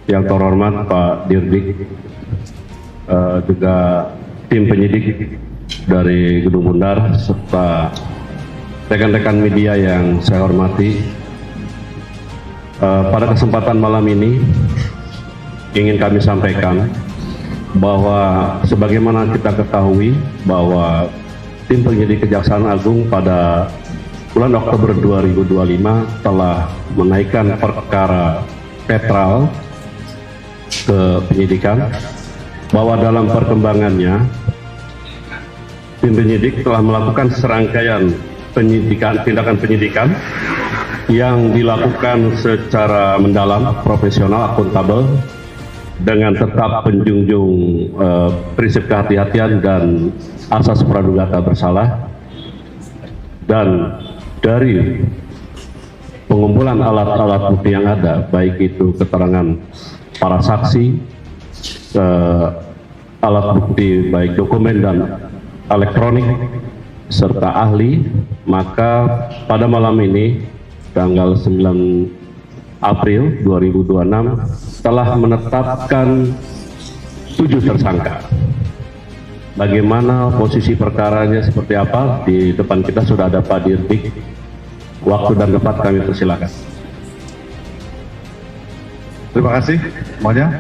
yang terhormat Pak Dirdik, juga tim penyidik dari Gedung Bundar, serta rekan-rekan media yang saya hormati. Pada kesempatan malam ini ingin kami sampaikan bahwa sebagaimana kita ketahui bahwa tim penyidik Kejaksaan Agung pada bulan Oktober 2025 telah menaikkan perkara Petral ke penyidikan, bahwa dalam perkembangannya tim penyidik telah melakukan serangkaian tindakan penyidikan yang dilakukan secara mendalam, profesional, akuntabel, dengan tetap menjunjung prinsip kehati-hatian dan asas praduga tak bersalah. Dan dari pengumpulan alat-alat bukti yang ada, baik itu keterangan para saksi, alat bukti baik dokumen dan elektronik, serta ahli, maka pada malam ini tanggal 9 April 2026 telah menetapkan 7 tersangka. Bagaimana posisi perkaranya seperti apa? Di depan kita sudah ada Pak Dirdik. Waktu dan tempat kami persilakan. Terima kasih semuanya.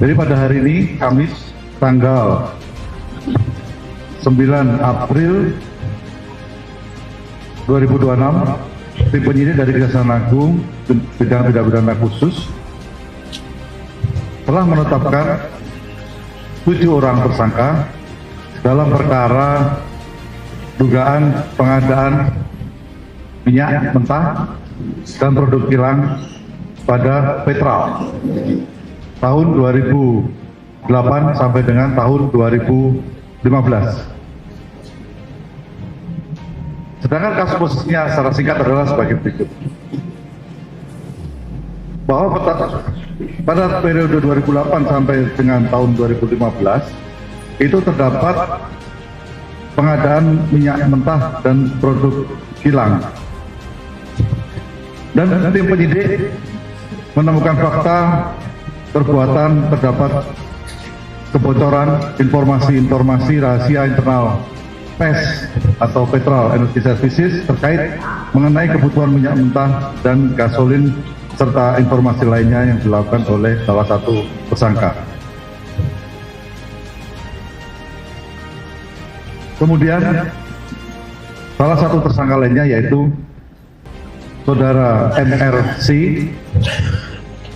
Jadi pada hari ini, Kamis, tanggal 9 April 2026, tim penyidik dari Kejaksaan Agung bidang tindak pidana khusus telah menetapkan 7 orang tersangka dalam perkara dugaan pengadaan minyak mentah dan produk kilang pada Petral tahun 2008 sampai dengan tahun 2015. Sedangkan kasus posisinya secara singkat adalah sebagai berikut. Bahwa pada periode 2008 sampai dengan tahun 2015 itu terdapat pengadaan minyak mentah dan produk kilang. Dan tim penyidik menemukan fakta perbuatan terdapat kebocoran informasi-informasi rahasia internal PES atau Petral Energy Services terkait mengenai kebutuhan minyak mentah dan gasolin serta informasi lainnya yang dilakukan oleh salah satu tersangka. Kemudian salah satu tersangka lainnya yaitu Saudara MRC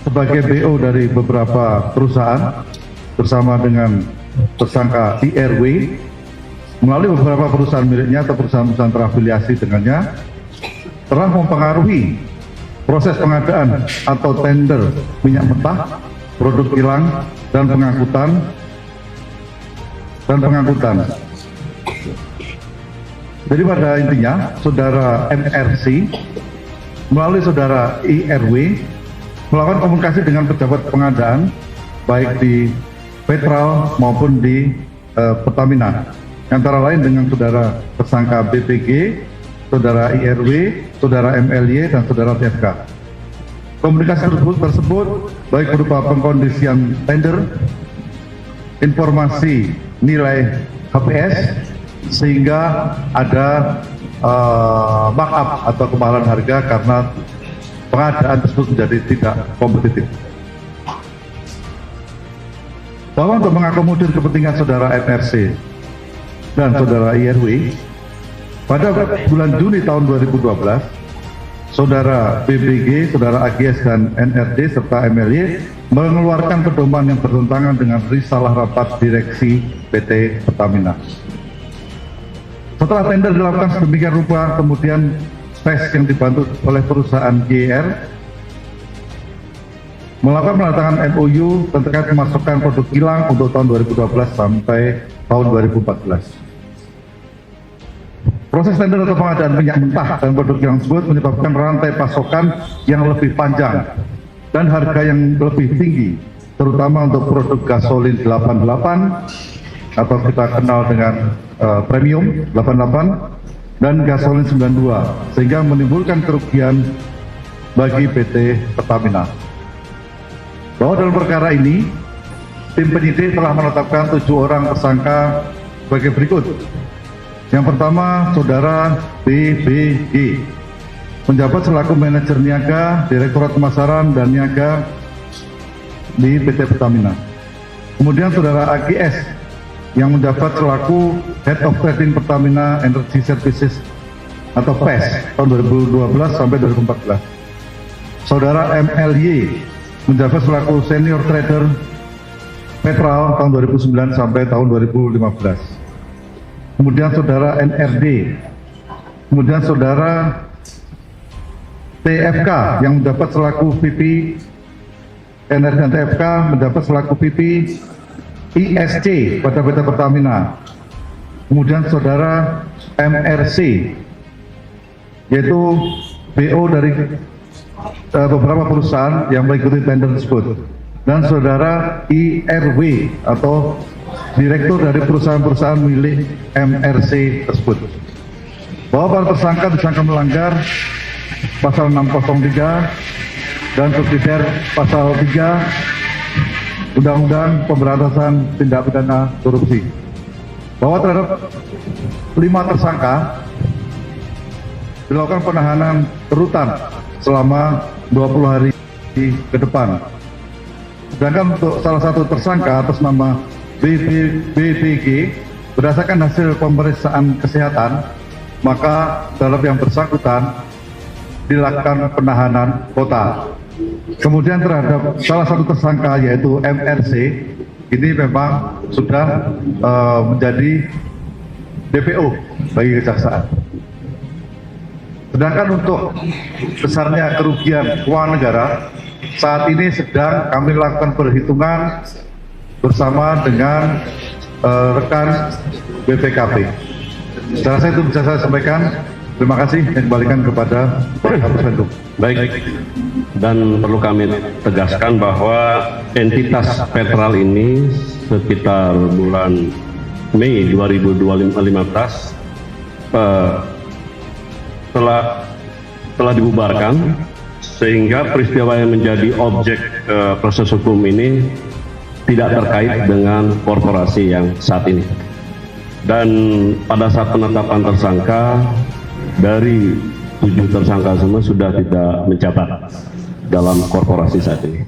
sebagai BO dari beberapa perusahaan bersama dengan tersangka IRW melalui beberapa perusahaan miliknya atau perusahaan-perusahaan terafiliasi dengannya telah mempengaruhi proses pengadaan atau tender minyak mentah, produk kilang, dan pengangkutan. Jadi pada intinya, Saudara MRC melalui Saudara IRW melakukan komunikasi dengan pejabat pengadaan baik di Petral maupun di Pertamina, antara lain dengan Saudara tersangka BPG, Saudara IRW, Saudara MLY, dan Saudara TFK. Komunikasi tersebut baik berupa pengkondisian tender, informasi nilai HPS, sehingga ada markup atau kemahalan harga karena pengadaan tersebut menjadi tidak kompetitif. Bahwa untuk mengakomodir kepentingan Saudara MRC dan Saudara IRW, pada bulan Juni tahun 2012, Saudara BBG, Saudara AGS, dan NRD serta MLY mengeluarkan pedoman yang bertentangan dengan risalah rapat direksi PT Pertamina. Setelah tender dilakukan sedemikian rupa, kemudian tes yang dibantu oleh perusahaan GR melakukan penandatangan MOU terkait pemasukan produk kilang untuk tahun 2012 sampai tahun 2014. Proses tender atau pengadaan minyak mentah dan produk kilang tersebut menyebabkan rantai pasokan yang lebih panjang dan harga yang lebih tinggi, terutama untuk produk gasolin 88 atau kita kenal dengan premium 88 dan gasolin 92, sehingga menimbulkan kerugian bagi PT Pertamina. bahwa dalam perkara ini tim penyidik telah menetapkan 7 orang tersangka sebagai berikut. Yang pertama, saudara BBG, menjabat selaku manajer niaga Direktorat Pemasaran dan Niaga di PT Pertamina. Kemudian saudara AGS yang menjabat selaku Head of Trading Pertamina Energy Services atau PES tahun 2012 sampai 2014. Saudara MLY menjabat selaku Senior Trader Petral tahun 2009 sampai tahun 2015. Kemudian saudara NRD, kemudian saudara TFK yang menjabat selaku VP NRD dan TFK menjabat selaku VP ISC pada PT Pertamina. Kemudian saudara MRC yaitu BO dari beberapa perusahaan yang mengikuti tender tersebut, dan saudara IRW atau direktur dari perusahaan-perusahaan milik MRC tersebut. Bahwa para tersangka disangka melanggar pasal 603 dan subsidiar pasal 3 Undang-Undang Pemberantasan Tindak Pidana Korupsi. Bahwa terhadap 5 tersangka dilakukan penahanan rutan selama 20 hari ke depan. Sedangkan untuk salah satu tersangka atas nama BBG, berdasarkan hasil pemeriksaan kesehatan, maka terhadap yang bersangkutan dilakukan penahanan kota. Kemudian terhadap salah satu tersangka yaitu MRC, ini memang sudah menjadi DPO bagi kejaksaan. Sedangkan untuk besarnya kerugian keuangan negara, saat ini sedang kami lakukan perhitungan bersama dengan rekan BPKP. Setelah saya itu bisa saya sampaikan. Terima kasih, saya kembalikan kepada Pak Kapus Penkum. Baik, dan perlu kami tegaskan bahwa entitas Petral ini sekitar bulan Mei 2015 telah dibubarkan, sehingga peristiwa yang menjadi objek proses hukum ini tidak terkait dengan korporasi yang saat ini. Dan pada saat penetapan tersangka, dari 7 tersangka semua sudah tidak menjabat dalam korporasi saat ini.